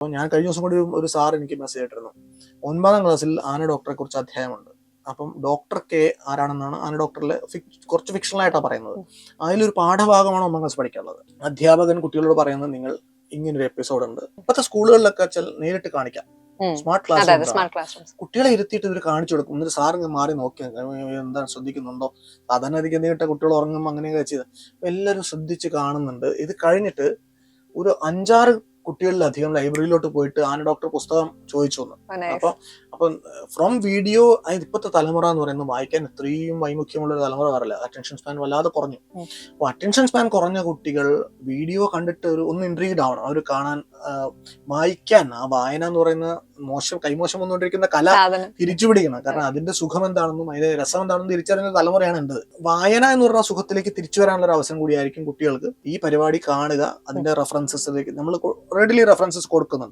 അപ്പോൾ ഞാൻ കഴിഞ്ഞ ദിവസം കൂടി ഒരു സാർ എനിക്ക് മെസ്സേജ് ഇട്ടിരുന്നു. 9ാം ക്ലാസ്സിൽ ആന ഡോക്ടറെ കുറിച്ച് അധ്യായമുണ്ട്. അപ്പം ഡോക്ടർ കെ ആരാണെന്നാണ് ആന ഡോക്ടറിൽ കുറച്ച് ഫിക്ഷണലായിട്ടാണ് പറയുന്നത്. അതിലൊരു പാഠഭാഗമാണ് 1ാം ക്ലാസ് പഠിക്കാനുള്ളത്. അധ്യാപകൻ കുട്ടികളോട് പറയുന്നത്, നിങ്ങൾ ഇങ്ങനൊരു എപ്പിസോഡ് ഉണ്ട്. ഇപ്പോഴത്തെ സ്കൂളുകളിലൊക്കെ നേരിട്ട് കാണിക്കാം, സ്മാർട്ട് ക്ലാസ് കുട്ടികളെ ഇരുത്തിയിട്ട് ഇവർ കാണിച്ചു കൊടുക്കും. എന്നിട്ട് സാർ മാറി നോക്കി എന്താ ശ്രദ്ധിക്കുന്നുണ്ടോ. സാധാരണ നേരിട്ട കുട്ടികൾ ഉറങ്ങുമ്പോൾ അങ്ങനെയൊക്കെ ചെയ്ത് എല്ലാവരും ശ്രദ്ധിച്ച് കാണുന്നുണ്ട്. ഇത് കഴിഞ്ഞിട്ട് ഒരു 5-6 കുട്ടികളിലധികം ലൈബ്രറിയിലോട്ട് പോയിട്ട് ആന ഡോക്ടർ പുസ്തകം ചോദിച്ചു വന്നു. അപ്പൊ ഫ്രം വീഡിയോ, ഇപ്പോഴത്തെ തലമുറ എന്ന് പറയുന്നത് വായിക്കാൻ ഇത്രയും വൈമുഖ്യമുള്ള ഒരു തലമുറ പറയില്ല. അറ്റൻഷൻ സ്പാൻ വല്ലാതെ കുറഞ്ഞു. അപ്പൊ അറ്റൻഷൻ സ്പാൻ കുറഞ്ഞ കുട്ടികൾ വീഡിയോ കണ്ടിട്ട് ഒന്ന് ഇൻട്രീഗ്ഡ് ആവണം. അവർ കാണാൻ, വായിക്കാൻ, ആ വായന എന്ന് പറയുന്ന കൈമോശം വന്നുകൊണ്ടിരിക്കുന്ന കല തിരിച്ചു പിടിക്കണം. കാരണം അതിന്റെ സുഖം എന്താണെന്നും അതിന്റെ രസം എന്താണെന്നും തിരിച്ചറിയുന്ന തലമുറയാണ് എൻ്റെത്. വായന എന്ന് പറഞ്ഞ സുഖത്തിലേക്ക് തിരിച്ചു വരാനുള്ള ഒരു അവസരം കൂടിയായിരിക്കും കുട്ടികൾക്ക് ഈ പരിപാടി കാണുക. അതിന്റെ റെഫറൻസസിലേക്ക് നമ്മൾ റെഡിലി റെഫറൻസസ് കൊടുക്കുന്നുണ്ട്.